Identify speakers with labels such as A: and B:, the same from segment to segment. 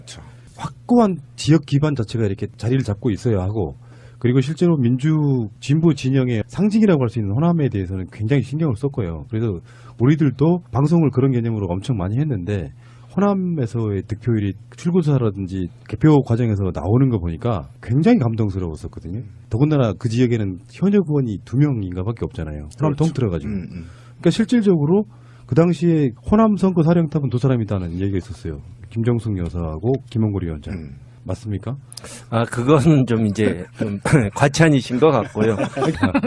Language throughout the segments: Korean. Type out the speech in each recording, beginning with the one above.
A: 그렇죠.
B: 확고한 지역 기반 자체가 이렇게 자리를 잡고 있어야 하고, 그리고 실제로 진보 진영의 상징이라고 할 수 있는 호남에 대해서는 굉장히 신경을 썼고요. 그래서 우리들도 방송을 그런 개념으로 엄청 많이 했는데, 호남에서의 득표율이 출구조사라든지 개표 과정에서 나오는 거 보니까 굉장히 감동스러웠었거든요. 더군다나 그 지역에는 현역 의원이 2명인가 밖에 없잖아요. 호남
A: 그렇죠.
B: 통틀어가지고. 그러니까 실질적으로 그 당시에 호남 선거 사령탑은 두 사람이다는 얘기가 있었어요. 김정숙 여사하고 김원걸 위원장. 맞습니까?
C: 아, 그건 좀 이제 좀 과찬이신 것 같고요.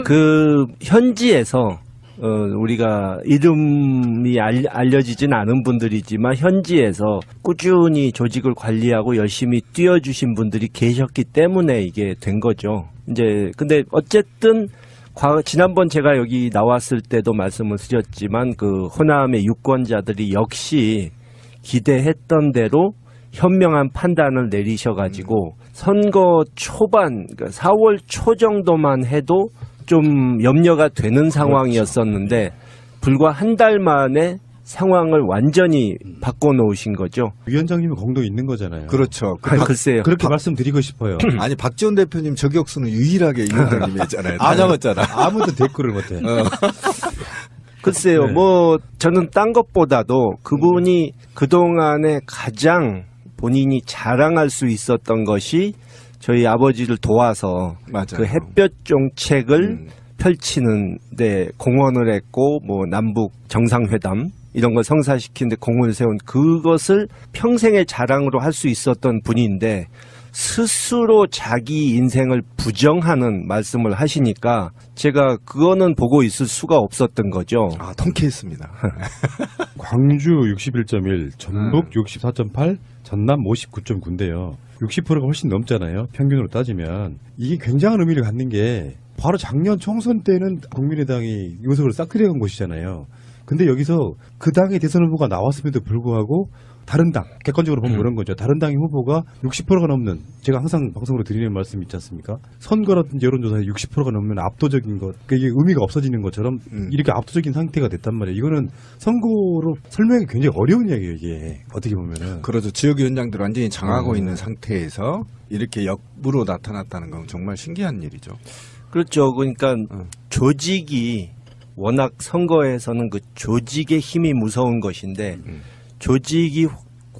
C: 그 현지에서 우리가 이름이 알려지진 않은 분들이지만 현지에서 꾸준히 조직을 관리하고 열심히 뛰어주신 분들이 계셨기 때문에 이게 된 거죠. 이제 근데 어쨌든 지난번 제가 여기 나왔을 때도 말씀을 드렸지만 그 호남의 유권자들이 역시 기대했던 대로 현명한 판단을 내리셔가지고 선거 초반, 그러니까 4월 초 정도만 해도 좀 염려가 되는 상황이었었는데 불과 한 달 만에 상황을 완전히 바꿔놓으신 거죠.
B: 위원장님은 공도 있는 거잖아요.
A: 그렇죠.
C: 글쎄요.
B: 그렇게 말씀드리고 싶어요.
A: 아니 박지원 대표님 저격수는 유일하게 위원장님이 했잖아요. 다 잡았잖아.
B: 아무도 대꾸를 못해.
C: 글쎄요.
B: 네.
C: 뭐 저는 딴 것보다도 그분이 그동안에 가장 본인이 자랑할 수 있었던 것이 저희 아버지를 도와서
A: 맞아요.
C: 그 햇볕 정책을 펼치는데 공헌을 했고 뭐 남북 정상회담 이런 걸 성사시키는데 공헌을 세운 그것을 평생의 자랑으로 할 수 있었던 분인데 스스로 자기 인생을 부정하는 말씀을 하시니까 제가 그거는 보고 있을 수가 없었던 거죠.
A: 아, 통쾌했습니다.
B: 광주 61.1, 전북 64.8, 전남 59.9인데요. 60%가 훨씬 넘잖아요. 평균으로 따지면. 이게 굉장한 의미를 갖는 게 바로 작년 총선 때는 국민의당이 의석을 싹 들여간 곳이잖아요. 근데 여기서 그 당의 대선 후보가 나왔음에도 불구하고 다른 당, 객관적으로 보면 그런 거죠. 다른 당의 후보가 60%가 넘는, 제가 항상 방송으로 드리는 말씀 있지 않습니까? 선거라든지 여론조사에 60%가 넘으면 압도적인 것, 그게 의미가 없어지는 것처럼 이렇게 압도적인 상태가 됐단 말이에요. 이거는 선거로 설명이 굉장히 어려운 이야기예요, 이게. 어떻게 보면은.
A: 그렇죠. 지역위원장들 완전히 장악하고 있는 상태에서 이렇게 역부로 나타났다는 건 정말 신기한 일이죠.
C: 그렇죠. 그러니까 조직이 워낙 선거에서는 그 조직의 힘이 무서운 것인데 조직이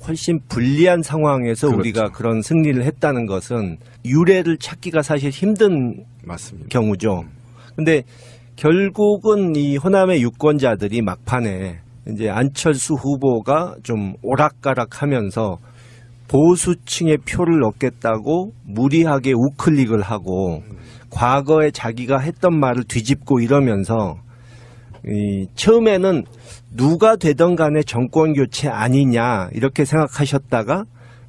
C: 훨씬 불리한 상황에서
A: 그렇죠.
C: 우리가 그런 승리를 했다는 것은 유례를 찾기가 사실 힘든
A: 맞습니다.
C: 경우죠. 근데 결국은 이 호남의 유권자들이 막판에 이제 안철수 후보가 좀 오락가락하면서 보수층의 표를 얻겠다고 무리하게 우클릭을 하고 과거에 자기가 했던 말을 뒤집고 이러면서 처음에는 누가 되던 간에 정권 교체 아니냐 이렇게 생각하셨다가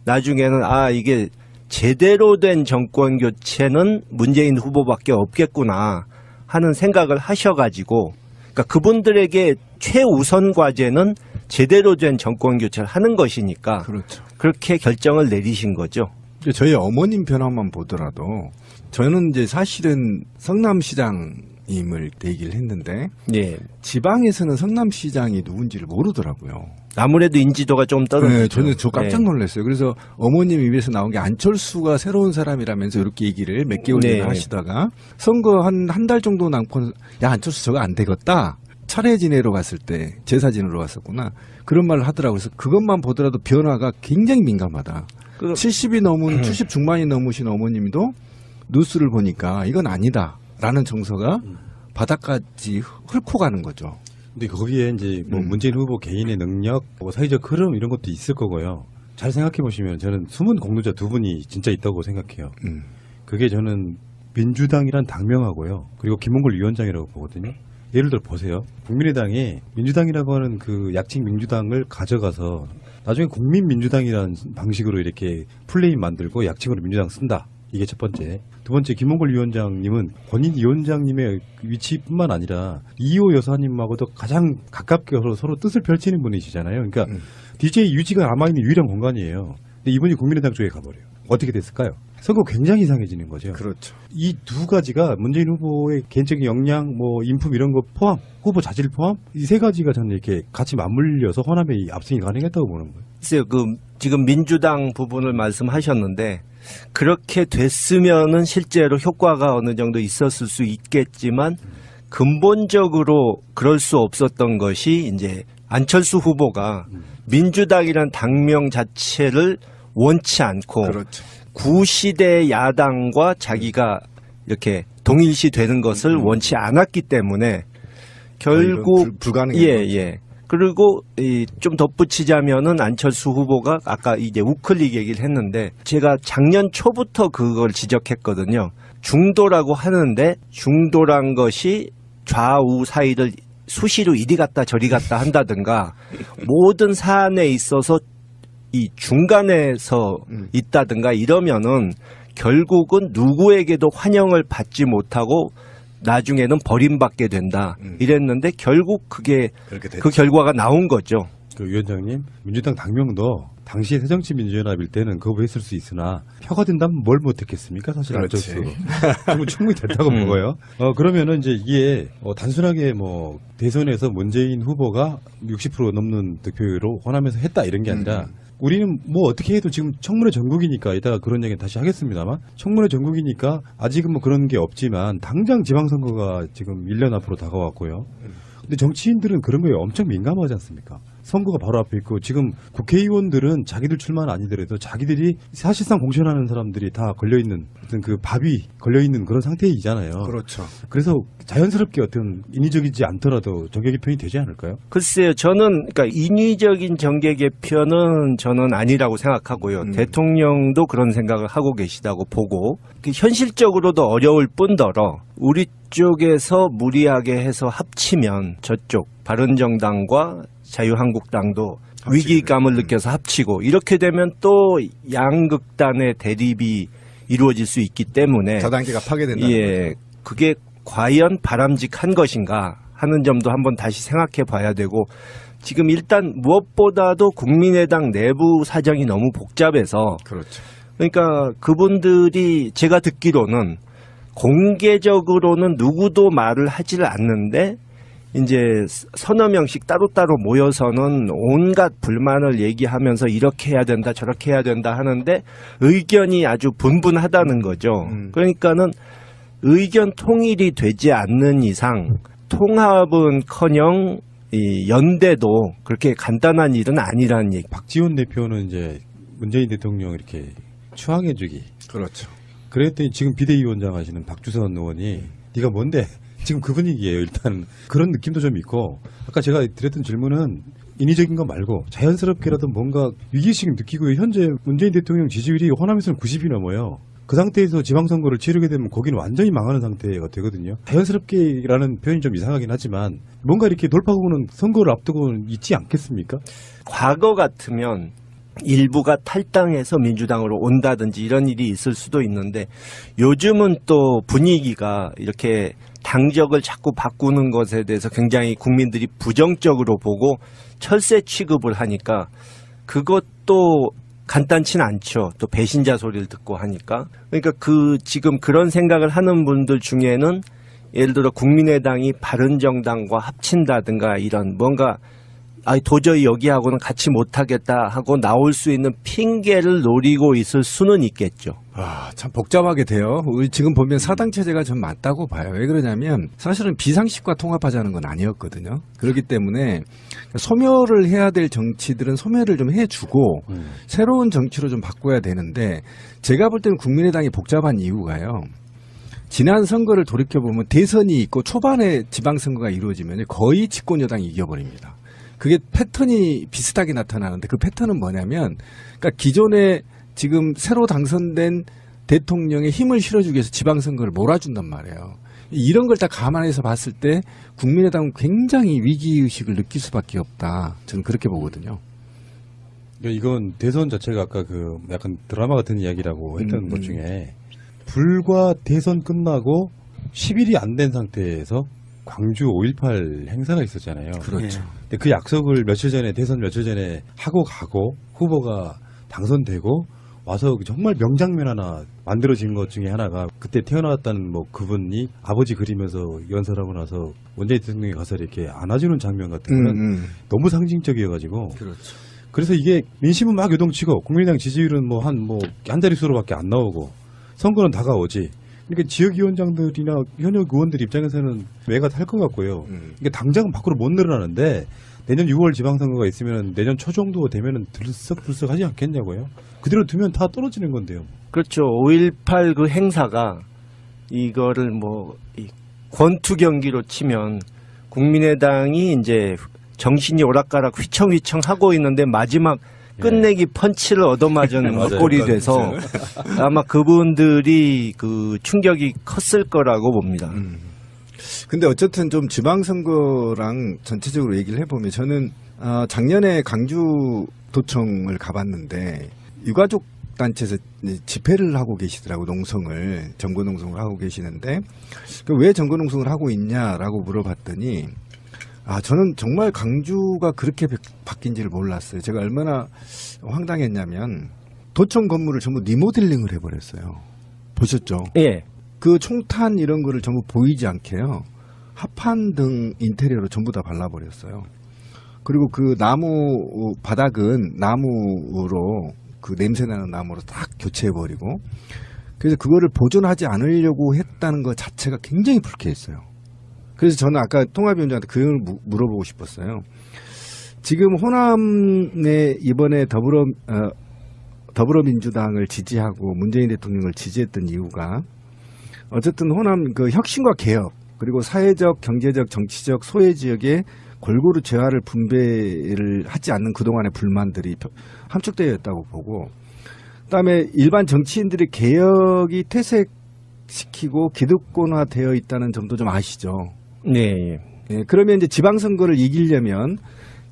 C: 나중에는 이게 제대로 된 정권 교체는 문재인 후보밖에 없겠구나 하는 생각을 하셔가지고 그러니까 그분들에게 최우선 과제는 제대로 된 정권 교체를 하는 것이니까
A: 그렇죠.
C: 그렇게 결정을 내리신 거죠.
A: 저희 어머님 변화만 보더라도 저는 이제 사실은 성남시장님을 대기를 했는데
C: 예.
A: 지방에서는 성남시장이 누군지를 모르더라고요.
C: 아무래도 인지도가 좀 떨어지죠.
A: 네, 저 깜짝 놀랐어요. 그래서 어머님 입에서 나온 게 안철수가 새로운 사람이라면서 이렇게 얘기를 몇 개월 전에 하시다가 선거 한 달 정도 남고 야 안철수 저거 안 되겠다. 차례 지내러 갔을 때 제사 지내러 갔었구나. 그런 말을 하더라고요. 그래서 그것만 보더라도 변화가 굉장히 민감하다. 70이 넘은 70 중반이 넘으신 어머님도 뉴스를 보니까 이건 아니다라는 정서가 바닥까지 훑고 가는 거죠.
B: 근데 거기에 이제 뭐 문재인 후보 개인의 능력, 뭐 사회적 흐름 이런 것도 있을 거고요. 잘 생각해 보시면 저는 숨은 공로자 두 분이 진짜 있다고 생각해요. 그게 저는 민주당이란 당명하고요. 그리고 김홍걸 위원장이라고 보거든요. 예를 들어 보세요. 국민의당이 민주당이라고 하는 그 약칭 민주당을 가져가서 나중에 국민민주당이라는 방식으로 이렇게 플레임 만들고 약칭으로 민주당 쓴다. 이게 첫 번째. 두 번째, 김홍걸 위원장님은 본인 위원장님의 위치뿐만 아니라 이호 여사님하고도 가장 가깝게 서로 뜻을 펼치는 분이시잖아요. 그러니까 DJ 유지가 남아있는 유일한 공간이에요. 근데 이분이 국민의당 쪽에 가버려요. 어떻게 됐을까요? 선거 굉장히 이상해지는 거죠.
A: 그렇죠.
B: 이 두 가지가 문재인 후보의 개인적인 역량, 뭐 인품 이런 거 포함, 후보 자질 포함 이 세 가지가 저는 이렇게 같이 맞물려서 호남의 압승이 가능했다고 보는 거예요.
C: 글쎄요, 지금 민주당 부분을 말씀하셨는데 그렇게 됐으면은 실제로 효과가 어느 정도 있었을 수 있겠지만 근본적으로 그럴 수 없었던 것이 이제 안철수 후보가 민주당이란 당명 자체를 원치 않고
A: 그렇죠.
C: 구시대 야당과 자기가 이렇게 동일시 되는 것을 원치 않았기 때문에 결국
A: 불가능한
C: 예. 그리고 좀 덧붙이자면은 안철수 후보가 아까 이제 우클릭 얘기를 했는데 제가 작년 초부터 그걸 지적했거든요. 중도라고 하는데 중도란 것이 좌우 사이를 수시로 이리 갔다 저리 갔다 한다든가 모든 사안에 있어서 이 중간에서 있다든가 이러면은 결국은 누구에게도 환영을 받지 못하고 나중에는 버림받게 된다 이랬는데 결국 그게
A: 그렇게 됐죠.
C: 그 결과가 나온 거죠.
B: 그 위원장님, 민주당 당명도 당시에 새정치민주연합일 때는 거부했을 수 있으나 표가 된다면 뭘 못했겠습니까? 사실
A: 그렇지.
B: 안철수 지금 충분히 됐다고 보고요. 그러면은 이제 이게 단순하게 뭐 대선에서 문재인 후보가 60% 넘는 득표율로 호남에서 했다 이런 게 아니라 우리는 뭐 어떻게 해도 지금 청문회 전국이니까 이따가 그런 얘기는 다시 하겠습니다만 청문회 전국이니까 아직은 뭐 그런 게 없지만 당장 지방선거가 지금 1년 앞으로 다가왔고요. 근데 정치인들은 그런 거에 엄청 민감하지 않습니까? 선거가 바로 앞에 있고 지금 국회의원들은 자기들 출마는 아니더라도 자기들이 사실상 공천하는 사람들이 다 걸려있는 어떤 그 밥이 걸려있는 그런 상태이잖아요.
A: 그렇죠.
B: 그래서 자연스럽게 어떤 인위적이지 않더라도 정계 개편이 되지 않을까요?
C: 글쎄요, 저는 그러니까 인위적인 정계 개편은 저는 아니라고 생각하고요. 대통령도 그런 생각을 하고 계시다고 보고 현실적으로도 어려울 뿐더러 우리 쪽에서 무리하게 해서 합치면 저쪽 바른정당과 자유한국당도 위기감을 느껴서 합치고 이렇게 되면 또 양극단의 대립이 이루어질 수 있기 때문에
A: 다단계가 파괴된다는
C: 예,
A: 거죠.
C: 그게 과연 바람직한 것인가 하는 점도 한번 다시 생각해 봐야 되고 지금 일단 무엇보다도 국민의당 내부 사정이 너무 복잡해서
A: 그렇죠.
C: 그러니까 그분들이 제가 듣기로는 공개적으로는 누구도 말을 하지를 않는데 이제 서너 명씩 따로따로 모여서는 온갖 불만을 얘기하면서 이렇게 해야 된다 저렇게 해야 된다 하는데 의견이 아주 분분하다는 거죠. 그러니까는 의견 통일이 되지 않는 이상 통합은커녕 이 연대도 그렇게 간단한 일은 아니라는 얘기.
B: 박지원 대표는 이제 문재인 대통령 이렇게 추앙해주기.
A: 그렇죠.
B: 그랬더니 지금 비대위원장 하시는 박주선 의원이 네가 뭔데? 지금 그 분위기예요. 일단 그런 느낌도 좀 있고 아까 제가 드렸던 질문은 인위적인 거 말고 자연스럽게라도 뭔가 위기의식 느끼고 현재 문재인 대통령 지지율이 호남에서는 90이 넘어요. 그 상태에서 지방선거를 치르게 되면 거기는 완전히 망하는 상태가 되거든요. 자연스럽게라는 표현이 좀 이상하긴 하지만 뭔가 이렇게 돌파구는 선거를 앞두고는 있지 않겠습니까?
C: 과거 같으면 일부가 탈당해서 민주당으로 온다든지 이런 일이 있을 수도 있는데 요즘은 또 분위기가 이렇게 당적을 자꾸 바꾸는 것에 대해서 굉장히 국민들이 부정적으로 보고 철새 취급을 하니까 그것도 간단치는 않죠. 또 배신자 소리를 듣고 하니까. 그러니까 지금 그런 생각을 하는 분들 중에는 예를 들어 국민의당이 바른정당과 합친다든가 이런 뭔가 도저히 여기하고는 같이 못하겠다 하고 나올 수 있는 핑계를 노리고 있을 수는 있겠죠.
A: 참 복잡하게 돼요. 우리 지금 보면 사당 체제가 좀 맞다고 봐요. 왜 그러냐면 사실은 비상식과 통합하자는 건 아니었거든요. 그렇기 때문에 소멸을 해야 될 정치들은 소멸을 좀 해주고 새로운 정치로 좀 바꿔야 되는데 제가 볼 때는 국민의당이 복잡한 이유가요. 지난 선거를 돌이켜보면 대선이 있고 초반에 지방선거가 이루어지면 거의 집권 여당이 이겨버립니다. 그게 패턴이 비슷하게 나타나는데 그 패턴은 뭐냐면 그러니까 기존에 지금 새로 당선된 대통령의 힘을 실어주기 위해서 지방선거를 몰아준단 말이에요. 이런 걸 다 감안해서 봤을 때 국민의당은 굉장히 위기의식을 느낄 수밖에 없다. 저는 그렇게 보거든요.
B: 이건 대선 자체가 아까 그 약간 드라마 같은 이야기라고 했던 것 중에 불과 대선 끝나고 10일이 안 된 상태에서 광주 5.18 행사가 있었잖아요.
A: 그렇죠.
B: 근데 그 약속을 대선 며칠 전에 하고 가고 후보가 당선되고 와서 정말 명장면 하나 만들어진 것 중에 하나가 그때 태어났다는 뭐 그분이 아버지 그리면서 연설하고 나서 원장님 대통령이 가서 이렇게 안아주는 장면 같은 거는 너무 상징적이어가지고
A: 그렇죠.
B: 그래서 이게 민심은 막 요동치고 국민의당 지지율은 뭐 한 자릿수로밖에 안 나오고 선거는 다가오지. 그러니까 지역위원장들이나 현역 의원들 입장에서는 매가 탈 것 같고요. 이게 당장은 밖으로 못 늘어나는데 내년 6월 지방선거가 있으면 내년 초 정도 되면은 들썩들썩 하지 않겠냐고요. 그대로 두면 다 떨어지는 건데요.
C: 그렇죠. 5.18 그 행사가 이거를 이 권투 경기로 치면 국민의당이 이제 정신이 오락가락 휘청휘청 하고 있는데 마지막 끝내기 펀치를 얻어맞은
B: 맞아요.
C: 꼴이 돼서 아마 그분들이 그 충격이 컸을 거라고 봅니다.
A: 근데 어쨌든 좀 지방선거랑 전체적으로 얘기를 해보면 저는 작년에 강주도청을 가봤는데 유가족 단체에서 집회를 하고 계시더라고. 농성을 정거농성을 하고 계시는데 왜 정거농성을 하고 있냐라고 물어봤더니 저는 정말 강주가 그렇게 바뀐지를 몰랐어요. 제가 얼마나 황당했냐면 도청 건물을 전부 리모델링을 해버렸어요. 보셨죠?
C: 예.
A: 그 총탄 이런 거를 전부 보이지 않게요. 합판 등 인테리어로 전부 다 발라버렸어요. 그리고 그 나무 바닥은 나무로 그 냄새나는 나무로 딱 교체해버리고 그래서 그거를 보존하지 않으려고 했다는 것 자체가 굉장히 불쾌했어요. 그래서 저는 아까 통합위원장한테 그 점을 물어보고 싶었어요. 지금 호남에 이번에 더불어민주당을 지지하고 문재인 대통령을 지지했던 이유가 어쨌든 호남 그 혁신과 개혁 그리고 사회적, 경제적, 정치적 소외 지역에 골고루 재화를 분배를 하지 않는 그동안의 불만들이 함축되어 있다고 보고 그다음에 일반 정치인들의 개혁이 퇴색시키고 기득권화되어 있다는 점도 좀 아시죠?
C: 네.
A: 예, 그러면 이제 지방선거를 이기려면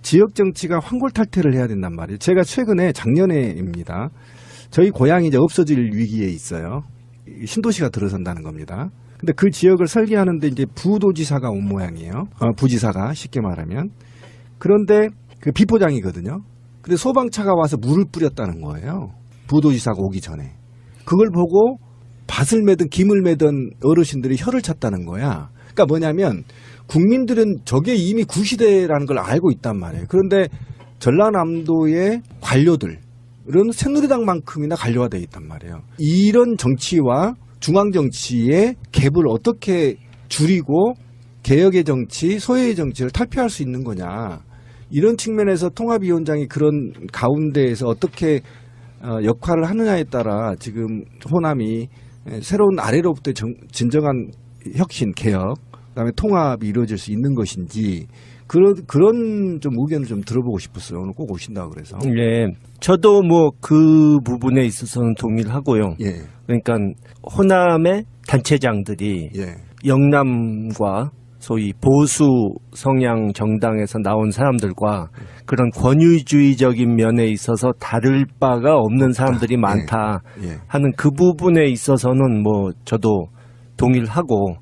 A: 지역 정치가 환골탈태를 해야 된단 말이에요. 제가 최근에 작년에입니다. 저희 고향이 이제 없어질 위기에 있어요. 신도시가 들어선다는 겁니다. 근데 그 지역을 설계하는데 이제 부도지사가 온 모양이에요. 부지사가 쉽게 말하면. 그런데 그 비포장이거든요. 근데 소방차가 와서 물을 뿌렸다는 거예요. 부도지사가 오기 전에. 그걸 보고 밭을 매든 김을 매든 어르신들이 혀를 찼다는 거야. 그러니까 뭐냐면 국민들은 저게 이미 구시대라는 걸 알고 있단 말이에요. 그런데 전라남도의 관료들은 새누리당만큼이나 관료가 되어 있단 말이에요. 이런 정치와 중앙정치의 갭을 어떻게 줄이고 개혁의 정치, 소외의 정치를 탈피할 수 있는 거냐. 이런 측면에서 통합위원장이 그런 가운데에서 어떻게 역할을 하느냐에 따라 지금 호남이 새로운 아래로부터 진정한 혁신, 개혁, 그다음에 통합이 이루어질 수 있는 것인지 그런 좀 의견을 좀 들어보고 싶었어요. 오늘 꼭 오신다고 그래서.
C: 네. 저도 그 부분에 있어서는 동의를 하고요.
A: 예.
C: 그러니까 호남의 단체장들이
A: 예.
C: 영남과 소위 보수 성향 정당에서 나온 사람들과 그런 권위주의적인 면에 있어서 다를 바가 없는 사람들이 많다
A: 예.
C: 하는 그 부분에 있어서는 저도 동의를 하고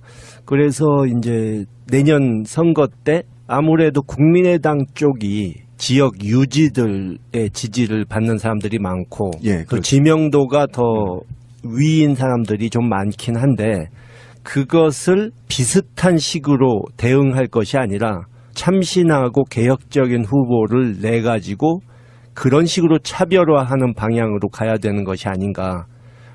C: 그래서 이제 내년 선거 때 아무래도 국민의당 쪽이 지역 유지들의 지지를 받는 사람들이 많고
A: 예,
C: 또
A: 그렇죠.
C: 지명도가 더 위인 사람들이 좀 많긴 한데 그것을 비슷한 식으로 대응할 것이 아니라 참신하고 개혁적인 후보를 내가지고 그런 식으로 차별화하는 방향으로 가야 되는 것이 아닌가.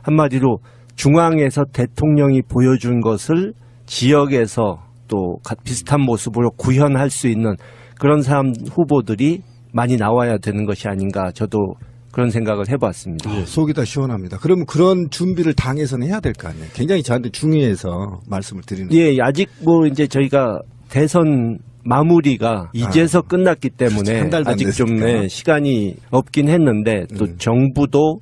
C: 한마디로 중앙에서 대통령이 보여준 것을 지역에서 또 비슷한 모습으로 구현할 수 있는 그런 사람 후보들이 많이 나와야 되는 것이 아닌가. 저도 그런 생각을 해봤습니다.
A: 속이 다 시원합니다. 그러면 그런 준비를 당에서는 해야 될 거 아니에요. 굉장히 저한테 중요해서 말씀을 드리는 거예요.
C: 예, 아직 이제 저희가 대선 마무리가 이제서 끝났기 때문에
A: 한 달도 안
C: 아직 좀
A: 됐으니까.
C: 시간이 없긴 했는데 또 정부도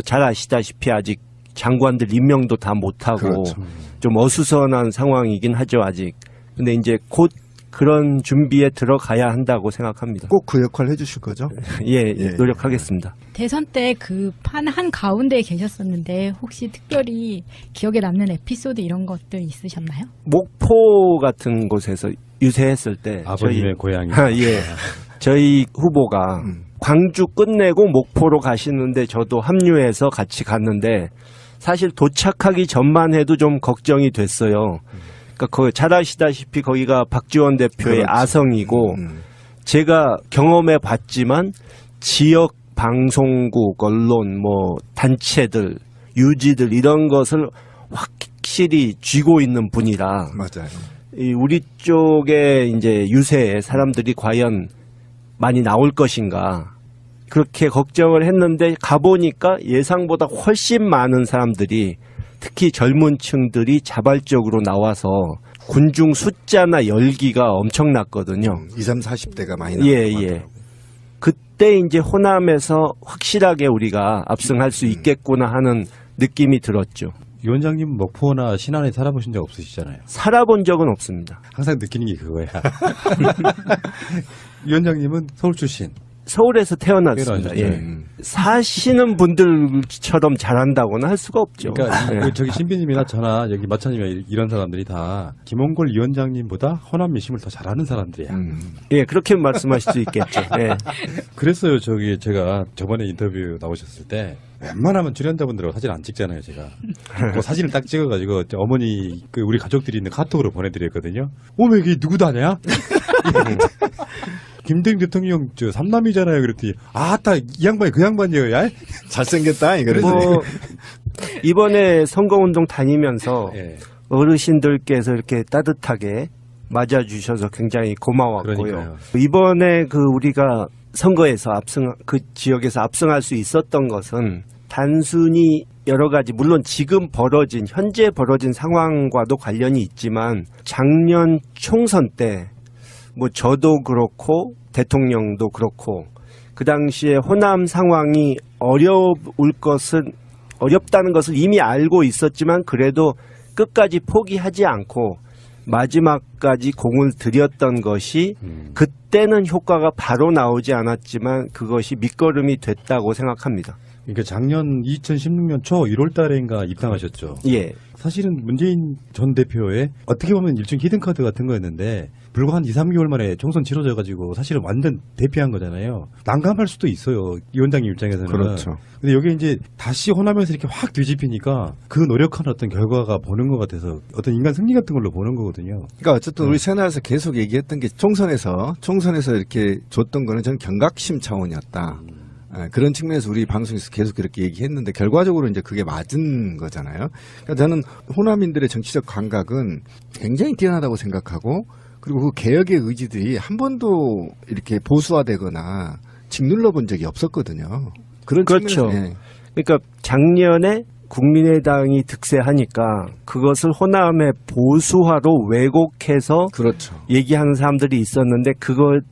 C: 잘 아시다시피 아직 장관들 임명도 다 못하고
A: 그렇죠.
C: 좀 어수선한 상황이긴 하죠, 아직. 근데 이제 곧 그런 준비에 들어가야 한다고 생각합니다.
A: 꼭 그 역할을 해주실 거죠?
C: 예,
A: 예.
C: 노력하겠습니다.
D: 대선 때 그 판 한가운데에 계셨었는데 혹시 특별히 기억에 남는 에피소드 이런 것들 있으셨나요?
C: 목포 같은 곳에서 유세했을 때
B: 아버님의 고향이.
C: 예. 저희 후보가 광주 끝내고 목포로 가시는데 저도 합류해서 같이 갔는데 사실 도착하기 전만 해도 좀 걱정이 됐어요. 그러니까 잘 아시다시피 거기가 박지원 대표의
A: 그렇죠.
C: 아성이고 제가 경험해 봤지만 지역 방송국, 언론, 뭐 단체들, 유지들 이런 것을 확실히 쥐고 있는 분이라
A: 맞아요.
C: 우리 쪽에 이제 유세에 사람들이 과연 많이 나올 것인가 그렇게 걱정을 했는데 가보니까 예상보다 훨씬 많은 사람들이 특히 젊은 층들이 자발적으로 나와서 군중 숫자나 열기가 엄청났거든요.
A: 20, 30대가 많이
C: 예,
A: 나왔다고
C: 예.
A: 하더라고요.
C: 그때 이제 호남에서 확실하게 우리가 압승할 수 있겠구나 하는 느낌이 들었죠.
B: 위원장님 목포나 신안에 살아보신 적 없으시잖아요.
C: 살아본 적은 없습니다.
B: 항상 느끼는 게 그거야. 위원장님은 서울 출신.
C: 서울에서 태어났습니다.
B: 태어나셨죠.
C: 예. 사시는 분들처럼 잘한다고는 할 수가 없죠.
B: 그러니까
C: 예.
B: 그 저기 신비님이나 저나 여기 마차님이나 이런 사람들이 다 김홍걸 위원장님보다 호남 민심을 더 잘하는 사람들이야.
C: 예, 그렇게 말씀하실 수 있겠죠. 예.
B: 그랬어요. 저기 제가 저번에 인터뷰 나오셨을 때 웬만하면 출연자분들하고 사진 안 찍잖아요. 제가 그 사진을 딱 찍어가지고 어머니 그 우리 가족들이 있는 카톡으로 보내드렸거든요. 어머 이게 누구다냐? 김대중 대통령 저 삼남이잖아요. 그랬더니 아따 이 양반이 그 양반이에요. 야?
A: 잘생겼다 이거지.
C: 뭐 이번에 선거운동 다니면서
B: 예.
C: 어르신들께서 이렇게 따뜻하게 맞아주셔서 굉장히 고마웠고요.
B: 그러니까요.
C: 이번에 그 우리가 선거에서 그 지역에서 압승할 수 있었던 것은 단순히 여러 가지 물론 지금 현재 벌어진 상황과도 관련이 있지만 작년 총선 때 뭐 저도 그렇고 대통령도 그렇고 그 당시에 호남 상황이 어렵다는 것을 이미 알고 있었지만 그래도 끝까지 포기하지 않고 마지막까지 공을 들였던 것이 그때는 효과가 바로 나오지 않았지만 그것이 밑거름이 됐다고 생각합니다.
B: 그러니까 작년 2016년 초 1월 달인가 입당하셨죠.
C: 예.
B: 사실은 문재인 전 대표의 어떻게 보면 일종의 히든카드 같은 거였는데 불과 한 2, 3개월 만에 총선 치러져가지고 사실은 완전 대피한 거잖아요. 난감할 수도 있어요. 위원장님 입장에서는.
A: 그렇죠.
B: 근데 여기 이제 다시 호남에서 이렇게 확 뒤집히니까 그 노력한 어떤 결과가 보는 것 같아서 어떤 인간 승리 같은 걸로 보는 거거든요.
A: 그러니까 어쨌든 우리 새날에서 계속 얘기했던 게 총선에서 이렇게 줬던 거는 저는 경각심 차원이었다. 그런 측면에서 우리 방송에서 계속 그렇게 얘기했는데 결과적으로 이제 그게 맞은 거잖아요. 그러니까 저는 호남인들의 정치적 감각은 굉장히 뛰어나다고 생각하고 그리고 그 개혁의 의지들이 한 번도 이렇게 보수화되거나 짓눌러 본 적이 없었거든요.
C: 그렇죠.
A: 측면에서, 예.
C: 그러니까 작년에 국민의당이 득세하니까 그것을 호남의 보수화로 왜곡해서
A: 그렇죠.
C: 얘기하는 사람들이 있었는데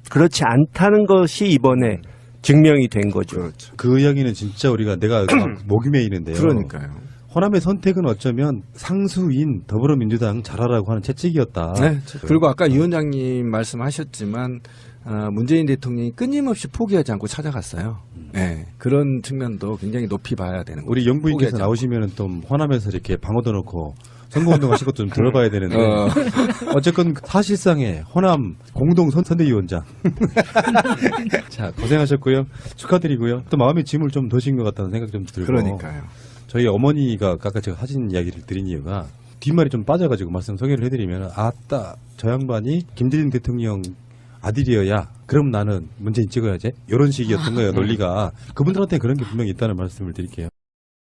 C: 그렇지 않다는 것이 이번에 증명이 된 거죠.
A: 그렇죠.
B: 그 이야기는 진짜 내가 목이 메이는데요.
A: 그러니까요.
B: 호남의 선택은 어쩌면 상수인 더불어민주당 잘하라고 하는 채찍이었다.
A: 네. 그리고 아까 유 원장님 말씀하셨지만 문재인 대통령이 끊임없이 포기하지 않고 찾아갔어요. 네. 그런 측면도 굉장히 높이 봐야 되는 거죠.
B: 우리 영부인께서
A: 포기하지
B: 나오시면은 또 호남에서 이렇게 방어도 넣고 선거운동 하실 것도 좀 들어봐야 되는데 어쨌건 사실상의 호남 공동 선대위원장 자 고생하셨고요. 축하드리고요. 또 마음의 짐을 좀 더신 것 같다는 생각 좀 들고
A: 그러니까요.
B: 저희 어머니가 아까 제가 사진 이야기를 드린 이유가 뒷말이 좀 빠져가지고 말씀 소개를 해드리면 아따 저 양반이 김대중 대통령 아들이어야 그럼 나는 문재인 찍어야지 이런 식이었던 거예요. 논리가 그분들한테 그런 게 분명히 있다는 말씀을 드릴게요.